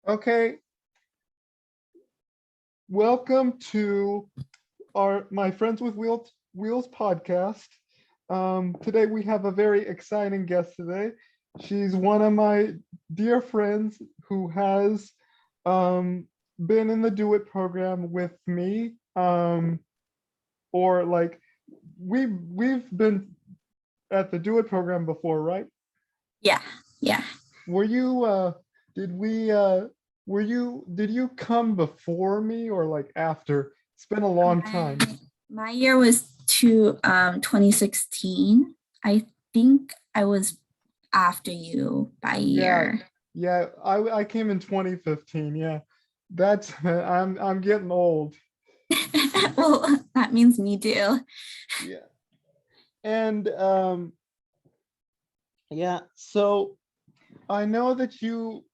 Okay, welcome to our My Friends with Wheels podcast. Today we have a very exciting guest today. She's one of my dear friends who has been in the Do It program with me. Or like we've been at the Do It program before, right? Yeah, yeah. Were you did we did you come before me or like after? It's been a long My time. my year was 2016. I think I was after you by a Yeah, year. yeah, I came in 2015. Yeah. That's I'm getting old. Well, that means me too. Yeah. And yeah, so I know that you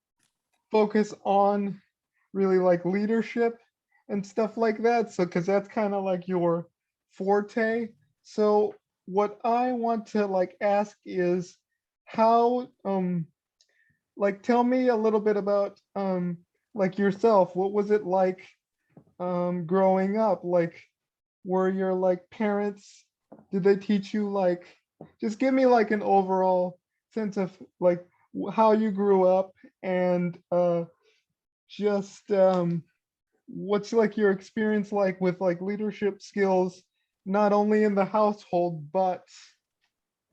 focus on really like leadership and stuff like that. So, because that's kind of like your forte. So, what I want to like ask is how, like, tell me a little bit about, like yourself. What was it like, growing up? Like, were your like parents, did they teach you like, just give me like an overall sense of like how you grew up and, just what's like your experience like with like leadership skills, not only in the household but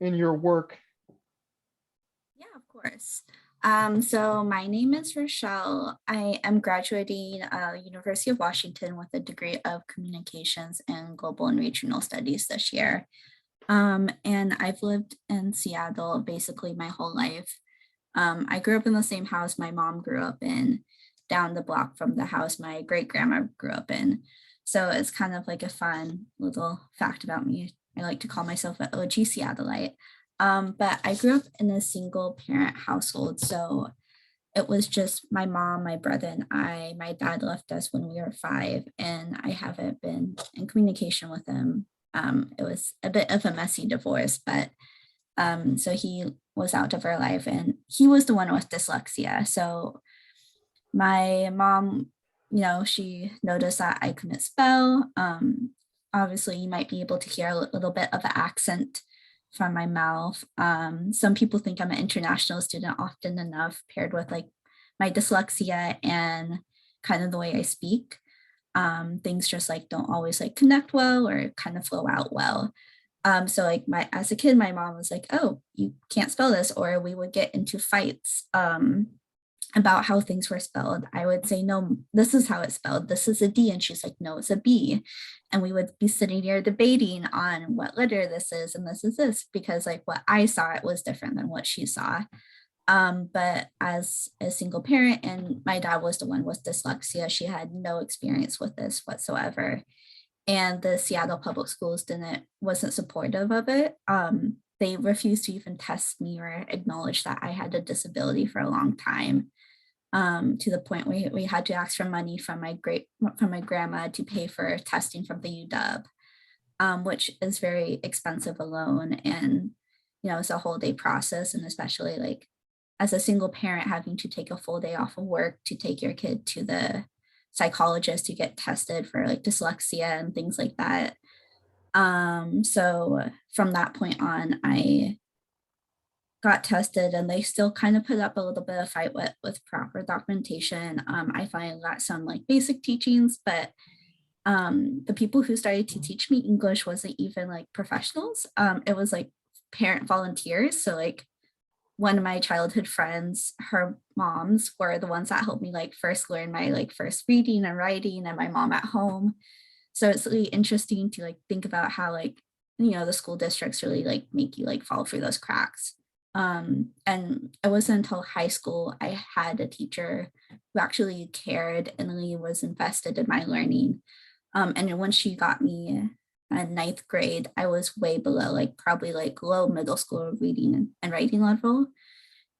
in your work? Yeah, of course. So my name is Rochelle. I am graduating University of Washington with a degree of communications and global and regional studies this year. And I've lived in Seattle basically my whole life. I grew up in the same house my mom grew up in, down the block from the house my great grandma grew up in. So it's kind of like a fun little fact about me. I like to call myself an OG Seattleite. But I grew up in a single parent household. So it was just my mom, my brother, and I. My dad left us when we were 5, and I haven't been in communication with him. It was a bit of a messy divorce, but so he was out of our life and he was the one with dyslexia. So my mom, she noticed that I couldn't spell. Obviously, you might be able to hear a little bit of an accent from my mouth. Some people think I'm an international student often enough, paired with like my dyslexia and kind of the way I speak. Things just like don't always like connect well or kind of flow out well. So like my as a kid, my mom was like, "Oh, you can't spell this," or we would get into fights about how things were spelled. I would say, "No, this is how it's spelled. This is a D," and she's like, "No, it's a B," and we would be sitting here debating on what letter this is and this is this because like what I saw it was different than what she saw. But as a single parent, and my dad was the one with dyslexia, she had no experience with this whatsoever, and the Seattle public schools didn't wasn't supportive of it. They refused to even test me or acknowledge that I had a disability for a long time. To the point where we had to ask for money from my grandma to pay for testing from the UW, which is very expensive alone, and it's a whole day process, and especially like as a single parent having to take a full day off of work to take your kid to the psychologist to get tested for like dyslexia and things like that. So from that point on, I got tested and they still kind of put up a little bit of fight with proper documentation. I finally got some like basic teachings, but the people who started to teach me English wasn't even like professionals. It was like parent volunteers. So like one of my childhood friends, her moms were the ones that helped me like first learn my like first reading and writing, and my mom at home. So it's really interesting to like think about how like the school districts really like make you like fall through those cracks. And it wasn't until high school I had a teacher who actually cared and really was invested in my learning. And then when she got me in ninth grade, I was way below like probably like low middle school reading and writing level,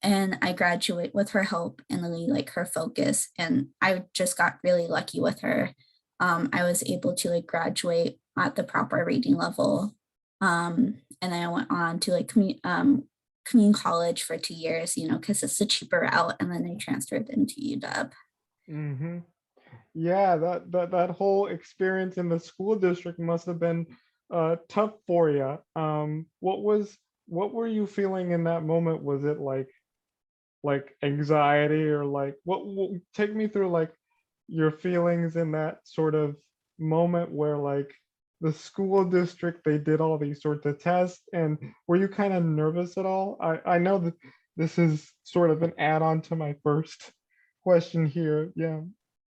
and I graduate with her help and really like her focus. And I just got really lucky with her. I was able to like graduate at the proper reading level. And then I went on to like community college for 2 years, because it's a cheaper route. And then I transferred into UW. Hmm. Yeah, that whole experience in the school district must have been tough for you. What were you feeling in that moment? Was it like anxiety or like what take me through like your feelings in that sort of moment where like the school district they did all these sorts of tests, and were you kind of nervous at all? I know that this is sort of an add-on to my first question here. Yeah.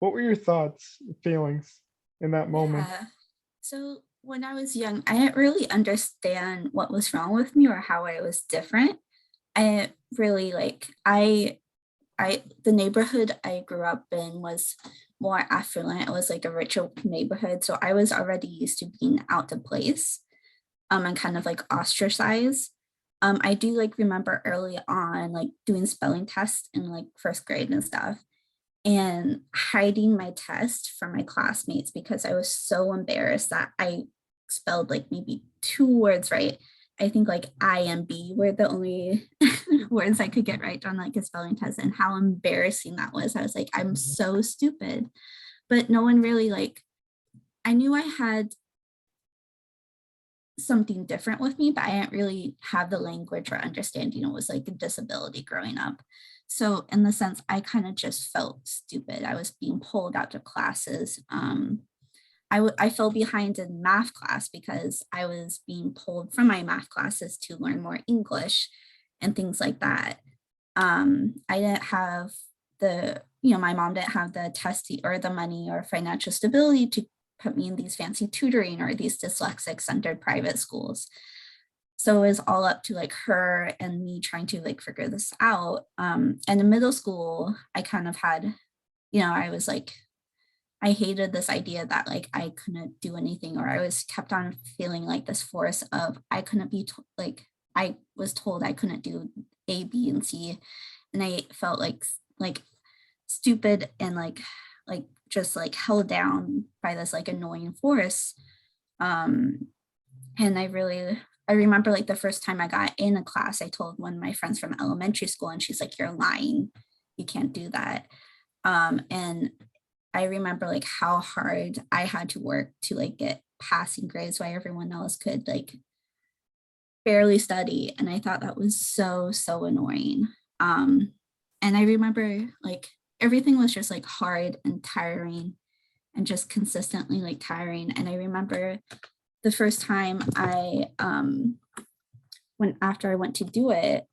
What were your thoughts, feelings in that moment? Yeah. So when I was young, I didn't really understand what was wrong with me or how I was different. I didn't really like I the neighborhood I grew up in was more affluent. It was like a richer neighborhood. So I was already used to being out of place, and kind of like ostracized. I do like remember early on like doing spelling tests in like first grade and stuff and hiding my test from my classmates because I was so embarrassed that I spelled like maybe two words right. I think like I and B were the only words I could get right on like a spelling test, and how embarrassing that was. I was like, I'm so stupid. But no one really like, I knew I had something different with me, but I didn't really have the language or understanding it was like a disability growing up. So in the sense, I kind of just felt stupid. I was being pulled out of classes. I fell behind in math class because I was being pulled from my math classes to learn more English and things like that. I didn't have my mom didn't have the testing or the money or financial stability to put me in these fancy tutoring or these dyslexic centered private schools. So it was all up to like her and me trying to like figure this out. And in middle school, I kind of had, I was like, I hated this idea that like I couldn't do anything, or I was kept on feeling like this force of I couldn't be like I was told I couldn't do A, B, and C, and I felt like stupid and like just like held down by this like annoying force. Um, and I remember like the first time I got in a class, I told one of my friends from elementary school, and she's like, "You're lying. You can't do that." And I remember like how hard I had to work to like get passing grades while everyone else could like barely study. And I thought that was so annoying. Um, and I remember like everything was just like hard and tiring and just consistently like tiring. And I remember the first time when after I went to do it,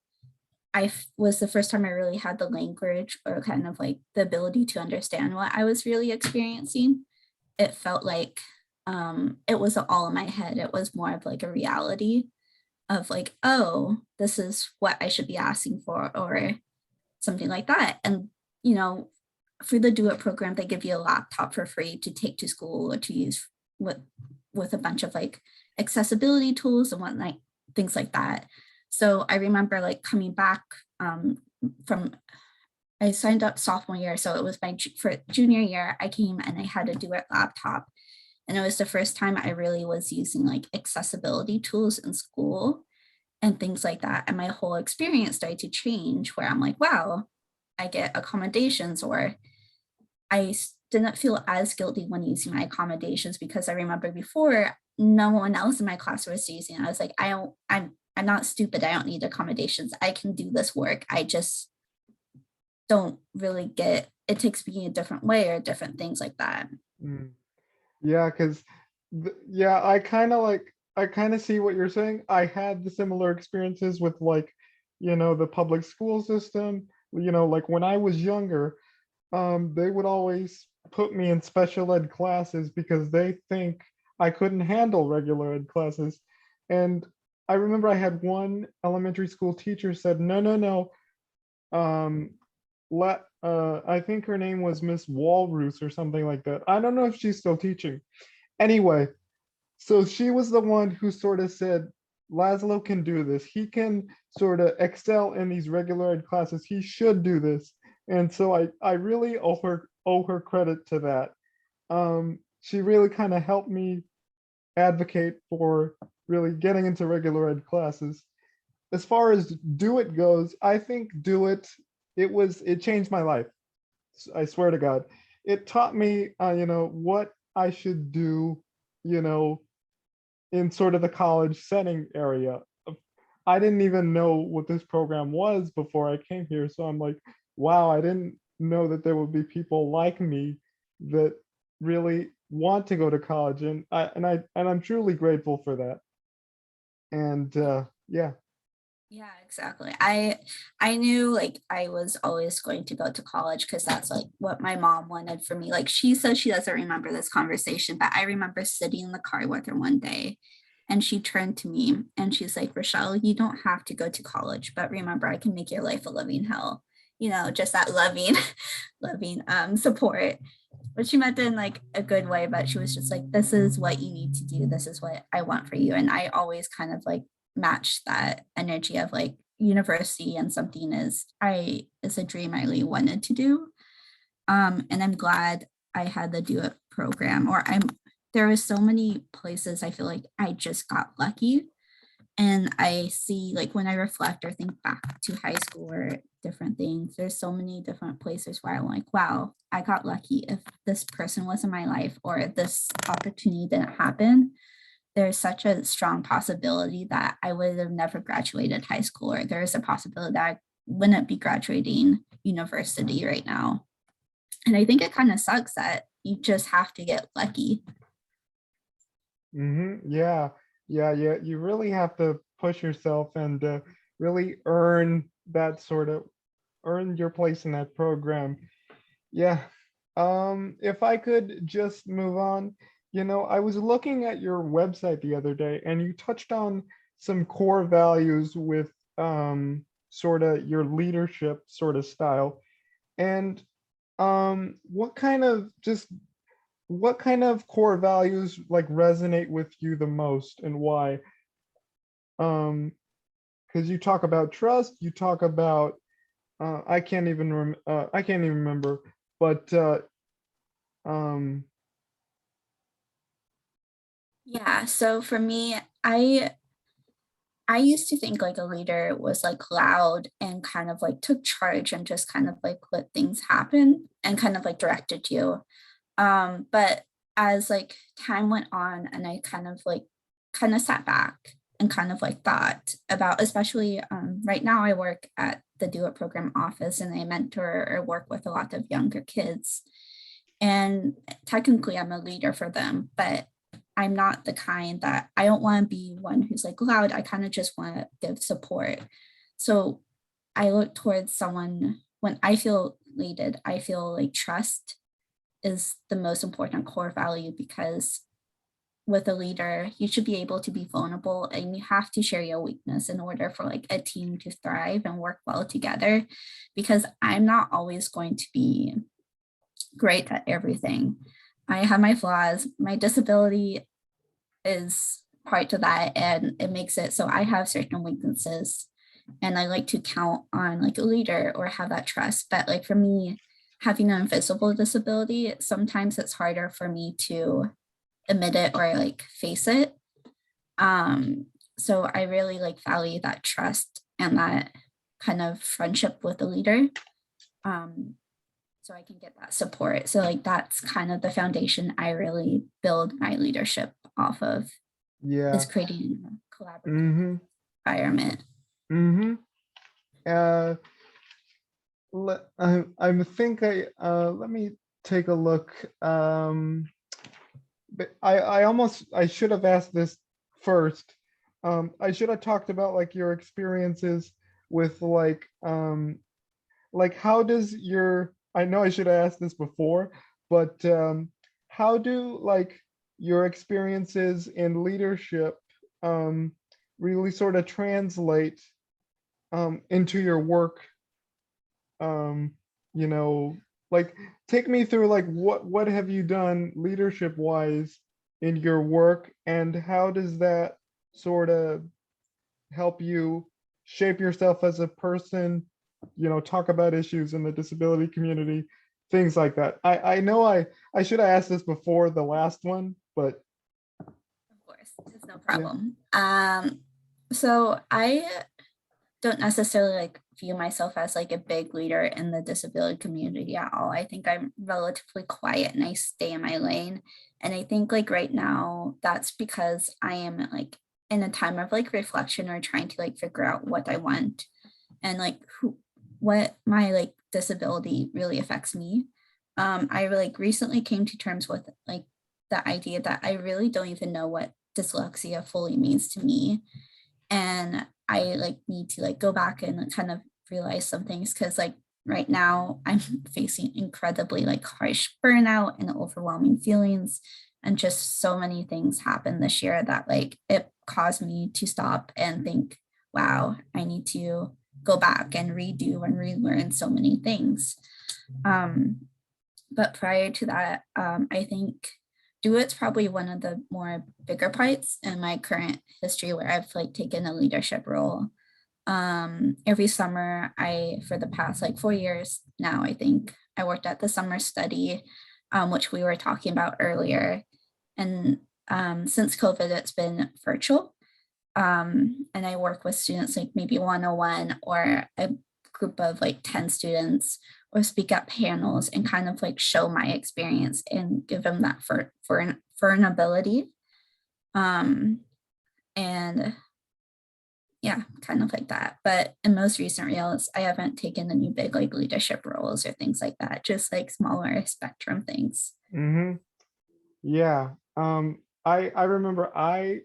was the first time I really had the language or kind of like the ability to understand what I was really experiencing. It felt like it wasn't all in my head. It was more of like a reality of like, oh, this is what I should be asking for, or something like that. And, you know, for the Do It program, they give you a laptop for free to take to school or to use with a bunch of like accessibility tools and whatnot, things like that. So I remember like coming back from I signed up sophomore year, so it was my for junior year. I came and I had a Do It laptop, and it was the first time I really was using like accessibility tools in school and things like that. And my whole experience started to change where I'm like, wow, I get accommodations, or didn't feel as guilty when using my accommodations because I remember before no one else in my class was using it. I was like, I'm not stupid. I don't need accommodations. I can do this work. I just don't really get it takes me a different way or different things like that. Mm. Yeah, because yeah, I kind of see what you're saying. I had the similar experiences with like, the public school system. Like when I was younger, they would always put me in special ed classes because they think I couldn't handle regular ed classes. And I remember I had one elementary school teacher said, no, no, no. Um, I think her name was Miss Walrus or something like that. I don't know if she's still teaching. Anyway, so she was the one who sort of said, Laszlo can do this. He can sort of excel in these regular ed classes. He should do this. And so I really owe her credit to that. She really kind of helped me advocate for really getting into regular ed classes. As far as Do It goes, I think Do It, it changed my life. I swear to God. it taught me, what I should do, you know, in sort of the college setting area. I didn't even know what this program was before I came here. So I'm like, wow, I didn't know that there would be people like me that really want to go to college. And I'm truly grateful for that. And yeah. Yeah, exactly. I knew like I was always going to go to college because that's like what my mom wanted for me. Like she says she doesn't remember this conversation, but I remember sitting in the car with her one day and she turned to me and she's like, Rochelle, you don't have to go to college, but remember I can make your life a living hell. Just that loving, loving support. But she meant it in like a good way, but she was just like, this is what you need to do. This is what I want for you. And I always kind of like match that energy of like university and something is a dream I really wanted to do. And I'm glad I had the do it program or there was so many places I feel like I just got lucky. And I see like when I reflect or think back to high school or different things, there's so many different places where I'm like, wow, I got lucky. If this person was in my life or this opportunity didn't happen, there's such a strong possibility that I would have never graduated high school, or there's a possibility that I wouldn't be graduating university right now. And I think it kind of sucks that you just have to get lucky. Yeah. Yeah. You really have to push yourself and really earn your place in that program. Yeah. If I could just move on, I was looking at your website the other day and you touched on some core values with sort of your leadership sort of style. And what kind of core values like resonate with you the most and why? Because you talk about trust, you talk about I can't even remember, but um Yeah. So for me, I used to think like a leader was like loud and kind of like took charge and just kind of like let things happen and kind of like directed you. But as like time went on and I kind of sat back and kind of like thought about, especially right now I work at the Do It program office and I mentor or work with a lot of younger kids. And technically I'm a leader for them, but I'm not the kind that I don't want to be one who's like loud. I kind of just want to give support. So I look towards someone when I feel leaded, I feel like trust is the most important core value because with a leader, you should be able to be vulnerable and you have to share your weakness in order for like a team to thrive and work well together. Because I'm not always going to be great at everything. I have my flaws. My disability is part to that, and it makes it so I have certain weaknesses. And I like to count on like a leader or have that trust. But like for me, having an invisible disability, sometimes it's harder for me to admit it or like face it. Um, so I really like value that trust and that kind of friendship with the leader. Um, so I can get that support. So like that's kind of the foundation I really build my leadership off of is yeah. creating a collaborative Mm-hmm. environment. Mm-hmm. Uh let me take a look. But I should have asked this first. I should have talked about like your experiences with like how does your I know I should have asked this before, but how do like your experiences in leadership um really sort of translate into your work, um you know like take me through like what have you done leadership wise in your work and how does that sort of help you shape yourself as a person, talk about issues in the disability community, things like that. I know I should have asked this before the last one, but Of course, it's no yeah. problem. So I don't necessarily like view myself as like a big leader in the disability community at all. I think I'm relatively quiet and I stay in my lane. And I think like right now that's because I am like in a time of like reflection or trying to like figure out what I want and like what my like disability really affects me. I like recently came to terms with like the idea that I really don't even know what dyslexia fully means to me. And I like need to like go back and kind of realize some things because like right now I'm facing incredibly like harsh burnout and overwhelming feelings and just so many things happened this year that like it caused me to stop and think, wow, I need to go back and redo and relearn so many things. Um, but prior to that, I think Duet's probably one of the more bigger parts in my current history where I've like taken a leadership role. Every summer, for the past like 4 years now, I think I worked at the summer study, which we were talking about earlier. And since COVID, it's been virtual. And I work with students like maybe 101 or a group of like 10 students or speak at panels and kind of like show my experience and give them that for an ability. And yeah, kind of like that. But in most recent reels, I haven't taken any big like leadership roles or things like that, just like smaller spectrum things. Mm-hmm. Yeah. I remember I've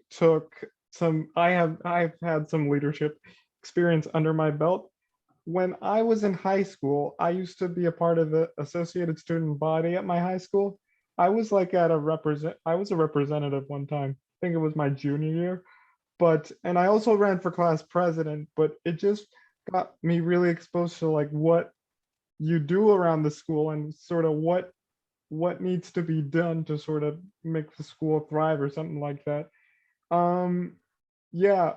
had some leadership experience under my belt. When I was in high school, I used to be a part of the associated student body at my high school. I was a representative one time. I think it was my junior year. And I also ran for class president, but it just got me really exposed to like what you do around the school and sort of what needs to be done to sort of make the school thrive or something like that. Um, yeah,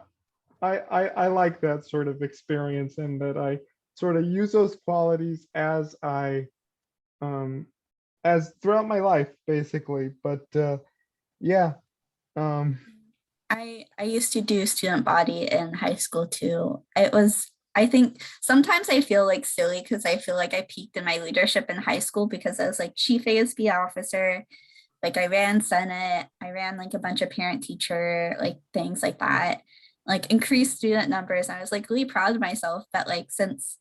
I like that sort of experience and that I sort of use those qualities um as throughout my life basically. Yeah, um I used to do student body in high school too. It was I think sometimes I feel like silly because I feel like I peaked in my leadership in high school because I was like chief ASB officer. Like I ran Senate, I ran like a bunch of parent teacher like things like that, like increased student numbers. I was like really proud of myself. But like since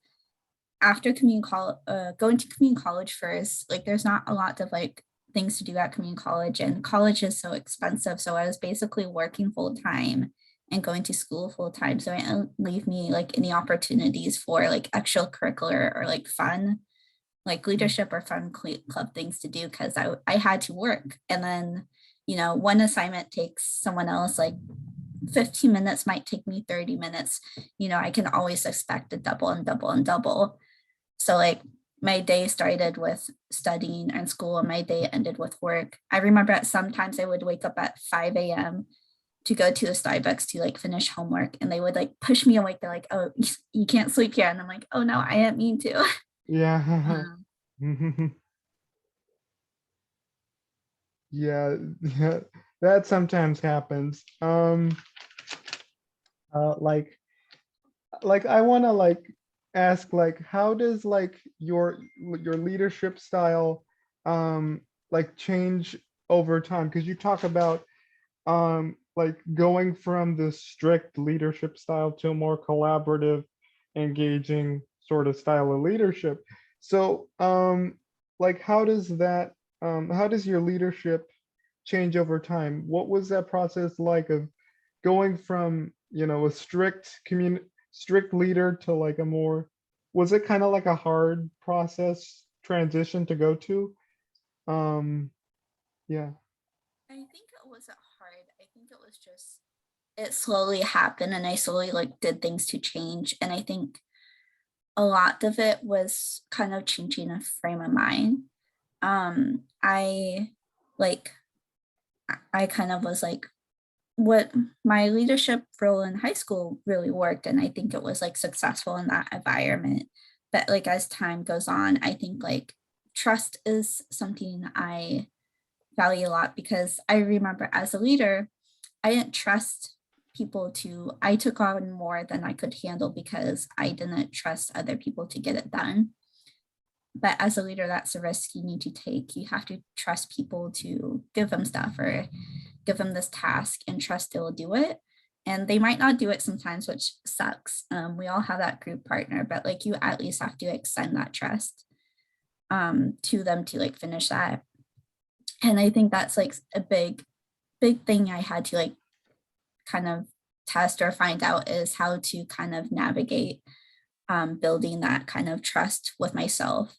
after community college, going to community college first, like there's not a lot of like things to do at community college, and college is so expensive. So I was basically working full time and going to school full time. So it didn't leave me like any opportunities for like extracurricular or like fun, like leadership or fun club things to do because I had to work. And then, one assignment takes someone else like 15 minutes might take me 30 minutes. I can always expect a double and double and double. So like my day started with studying and school and my day ended with work. I remember at sometimes I would wake up at 5 a.m. to go to a Starbucks to like finish homework and they would like push me awake. They're like, oh, you can't sleep here. And I'm like, oh no, I didn't mean to. yeah. Um, Yeah, yeah, that sometimes happens. Uh like I want to like ask like how does like your leadership style like change over time? Because you talk about like going from the strict leadership style to a more collaborative, engaging sort of style of leadership. So like how does your leadership change over time? What was that process like of going from, a strict leader to like a more, was it kind of like a hard process transition to go to? Um, yeah. I think it wasn't hard. I think it was just it slowly happened and I slowly like did things to change. And I think a lot of it was kind of changing a frame of mind. I like I kind of was like what my leadership role in high school really worked and I think it was like successful in that environment. But like as time goes on, I think like trust is something I value a lot because I remember as a leader, I didn't trust I took on more than I could handle because I didn't trust other people to get it done. But as a leader, that's a risk you need to take. You have to trust people to give them stuff or give them this task and trust they'll do it. And they might not do it sometimes, which sucks. We all have that group partner, but like you at least have to extend that trust to them to like finish that. And I think that's like a big thing I had to like kind of test or find out is how to kind of navigate building that kind of trust with myself.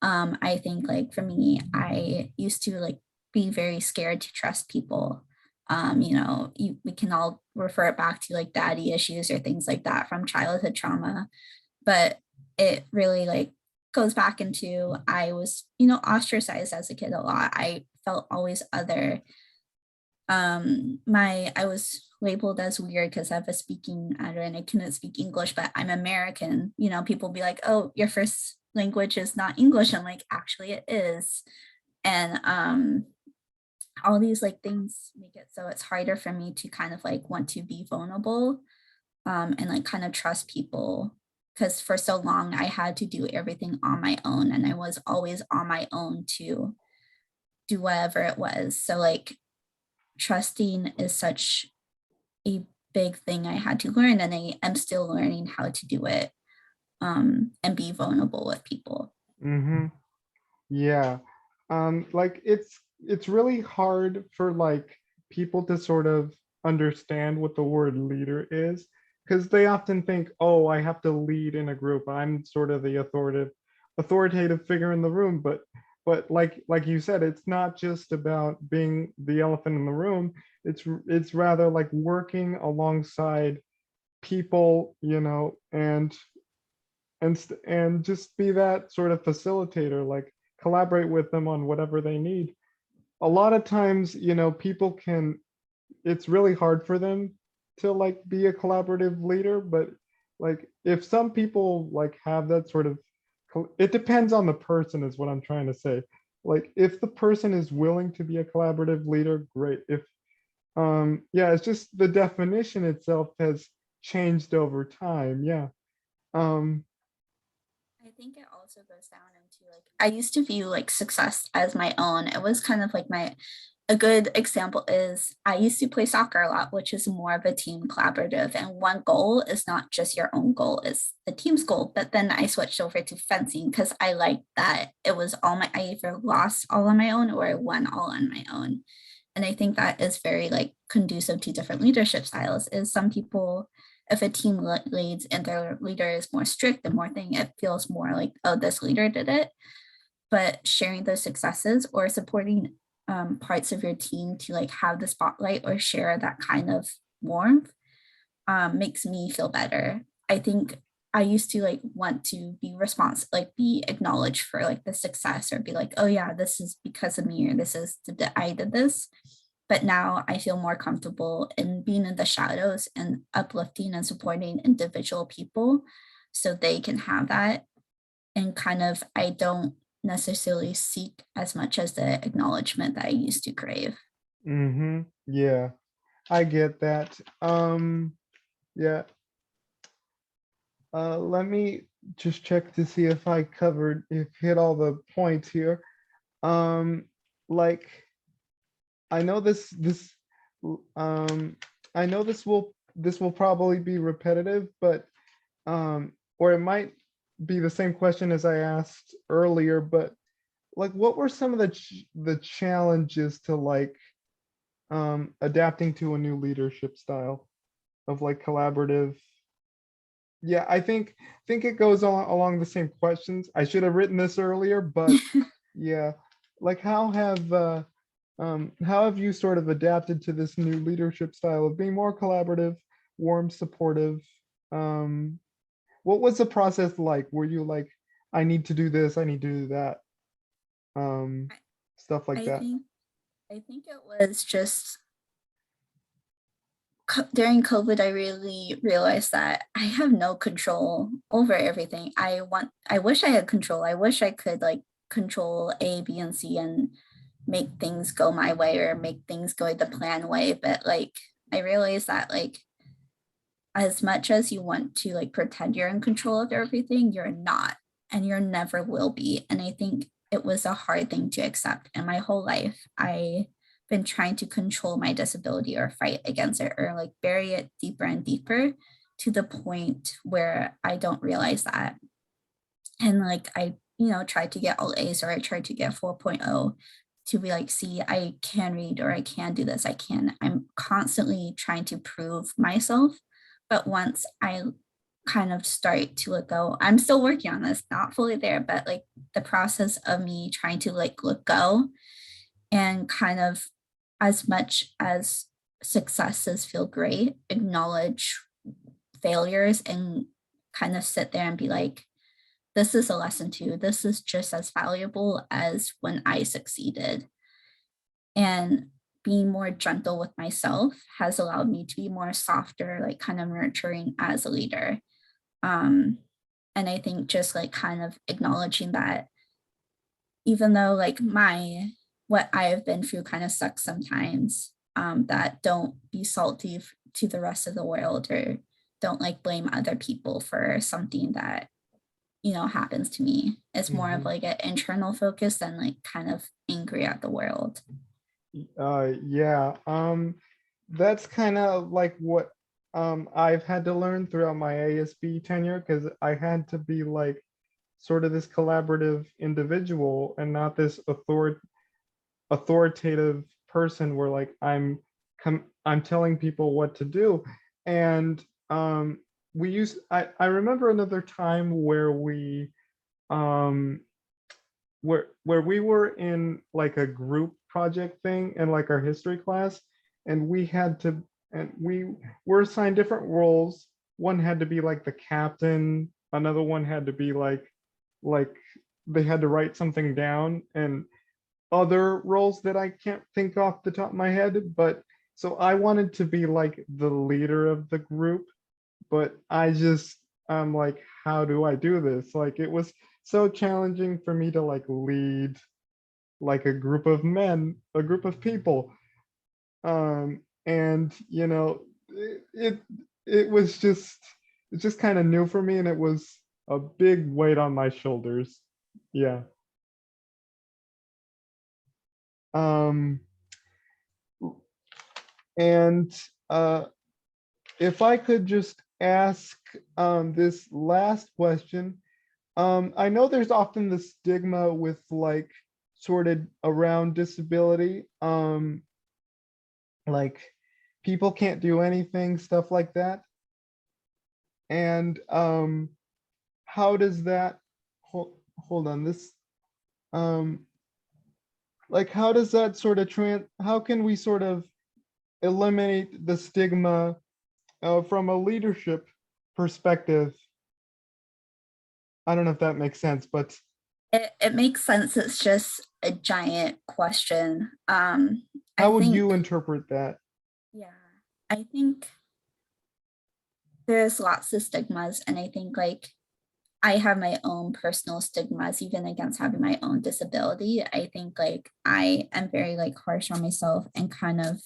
I think like for me, I used to like be very scared to trust people. We can all refer it back to like daddy issues or things like that from childhood trauma, but it really like goes back into I was, ostracized as a kid a lot. I felt always other. I was labeled as weird because I have a speaking adder and I couldn't speak English, but I'm American. People be like, oh, your first language is not English. I'm like, actually it is. And all these like things make it so it's harder for me to kind of like want to be vulnerable and like kind of trust people because for so long I had to do everything on my own and I was always on my own to do whatever it was. So like trusting is such a big thing I had to learn, and I am still learning how to do it and be vulnerable with people. Mm-hmm. Yeah. Like it's really hard for like people to sort of understand what the word leader is because they often think, oh, I have to lead in a group. I'm sort of the authoritative figure in the room, but like you said, it's not just about being the elephant in the room. It's rather like working alongside people, and just be that sort of facilitator, like collaborate with them on whatever they need. A lot of times, people can, it's really hard for them to like be a collaborative leader, but like if some people like have that sort of, it depends on the person is what I'm trying to say. Like if the person is willing to be a collaborative leader, great. If yeah, it's just the definition itself has changed over time. Yeah. Um I think it also goes down into like I used to view like success as my own. It was kind of like a good example is I used to play soccer a lot, which is more of a team collaborative. And one goal is not just your own goal, it's the team's goal. But then I switched over to fencing because I liked that it was I either lost all on my own or I won all on my own. And I think that is very like conducive to different leadership styles. Is some people, if a team leads and their leader is more strict and more thing, it feels more like, oh, this leader did it. But sharing those successes or supporting parts of your team to like have the spotlight or share that kind of warmth makes me feel better. I think I used to like want to be responsible, like be acknowledged for like the success or be like, oh yeah, this is because of me or this is I did this. But now I feel more comfortable in being in the shadows and uplifting and supporting individual people so they can have that. And kind of, I don't necessarily seek as much as the acknowledgement that I used to crave. yeah, I get that. Yeah. Let me just check to see if I covered, if hit all the points here. Um, like I know um, I know this will probably be repetitive, but or it might be the same question as I asked earlier, but like, what were some of the challenges to like adapting to a new leadership style of like collaborative? Yeah, I think it goes along the same questions. I should have written this earlier, but yeah, like how have you sort of adapted to this new leadership style of being more collaborative, warm, supportive? Um, what was the process like? Were you like, I need to do this, I need to do that, um, stuff like I that? think I think it was just during COVID, I really realized that I have no control over everything. I wish I had control. I wish I could like control A, B, and C and make things go my way or make things go the plan way. But like, I realized that like as much as you want to like pretend you're in control of everything, you're not, and you never will be. And I think it was a hard thing to accept. And my whole life, I've been trying to control my disability or fight against it or like bury it deeper and deeper to the point where I don't realize that. And like I, tried to get all A's or I tried to get 4.0 to be like, see, I can read or I can do this. I'm constantly trying to prove myself. But once I kind of start to let go, I'm still working on this, not fully there, but like the process of me trying to like let go and kind of, as much as successes feel great, acknowledge failures and kind of sit there and be like, this is a lesson too. This is just as valuable as when I succeeded. And being more gentle with myself has allowed me to be more softer, like kind of nurturing as a leader. And I think just like kind of acknowledging that even though like what I have been through kind of sucks sometimes, that don't be salty to the rest of the world or don't like blame other people for something that happens to me. It's more of Mhm. like an internal focus than like kind of angry at the world. Yeah. That's kind of like what I've had to learn throughout my ASB tenure because I had to be like sort of this collaborative individual and not this authoritative person where like I'm telling people what to do. And I remember another time where um where we were in like a group project thing in like our history class, and we were assigned different roles. One had to be like the captain, another one had to be like they had to write something down, and other roles that I can't think off the top of my head. But so I wanted to be like the leader of the group, but I'm like, how do I do this? Like it was so challenging for me to like lead like a group of men, a group of people. And it it was just it's just kind of new for me, and it was a big weight on my shoulders. Yeah. Um, and if I could just ask this last question, I know there's often the stigma with like sort of around disability, like people can't do anything, stuff like that. And how does that hold on this um like how does that sort of how can we sort of eliminate the stigma from a leadership perspective? I don't know if that makes sense, but It makes sense. It's just a giant question. I how would you think, interpret that? yeah, I think there's lots of stigmas, and I think like I have my own personal stigmas, even against having my own disability. I think like I am very like harsh on myself and kind of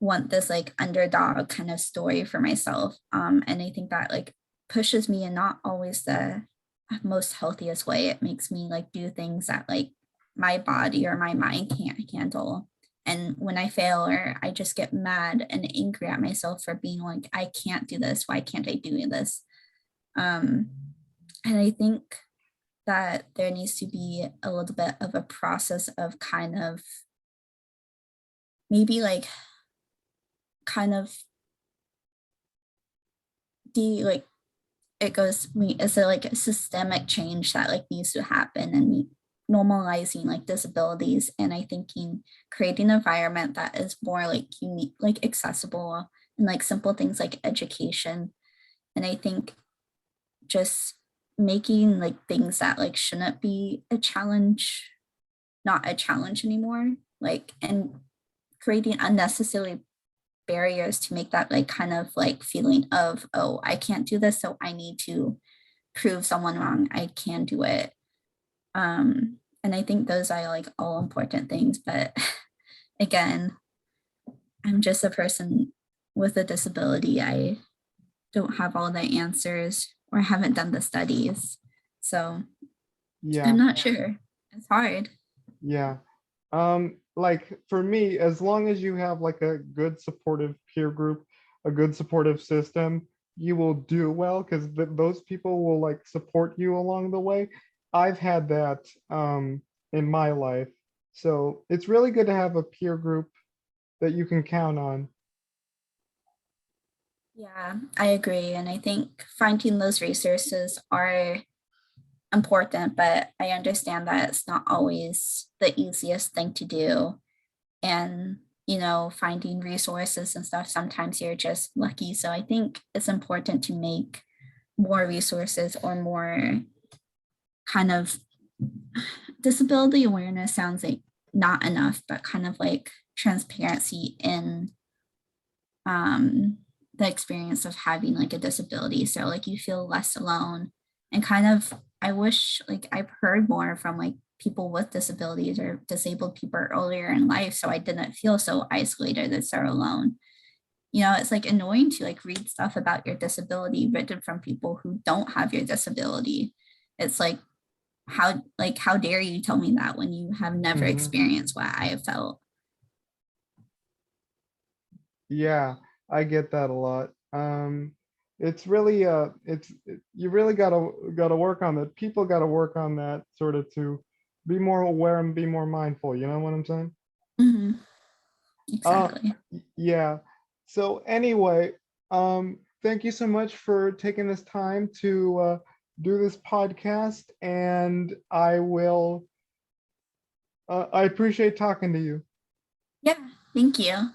want this like underdog kind of story for myself. And I think that like pushes me in not always the most healthiest way. It makes me like do things that like my body or my mind can't handle. And when I fail or I just get mad and angry at myself for being like, I can't do this. Why can't I do this? Um, and I think that there needs to be a little bit of a process of kind of maybe like kind of like it goes it's a like a systemic change that like needs to happen and normalizing like disabilities and I thinking creating an environment that is more like unique, like accessible and like simple things like education. And I think just making like things that like shouldn't be a challenge not a challenge anymore, like, and creating unnecessary barriers to make that like kind of like feeling of, oh, I can't do this, so I need to prove someone wrong. I can do it. And I think those are like all important things. But again, I'm just a person with a disability. don't have all the answers or haven't done the studies. So I'm Yeah, not sure. It's hard. yeah. Like for me, as long as you have like a good supportive peer group, a good supportive system, you will do well because those people will like support you along the way. I've had that in my life. So it's really good to have a peer group that you can count on. Yeah, I agree. And I think finding those resources are important, but I understand that it's not always the easiest thing to do. And, finding resources and stuff, sometimes you're just lucky. So I think it's important to make more resources or more kind of disability awareness sounds like not enough, but kind of like transparency in the experience of having like a disability. So like you feel less alone and kind of I wish like I've heard more from like people with disabilities or disabled people earlier in life. So I didn't feel so isolated and so alone. It's like annoying to like read stuff about your disability written from people who don't have your disability. It's like how dare you tell me that when you have never Hmm. experienced what I have felt. Yeah, I get that a lot. It's really you really gotta work on that. People gotta work on that sort of to be more aware and be more mindful. You know what I'm saying? Mhm, Uh, exactly. yeah. So anyway, thank you so much for taking this time to do this podcast, and I appreciate talking to you. Yeah, thank you.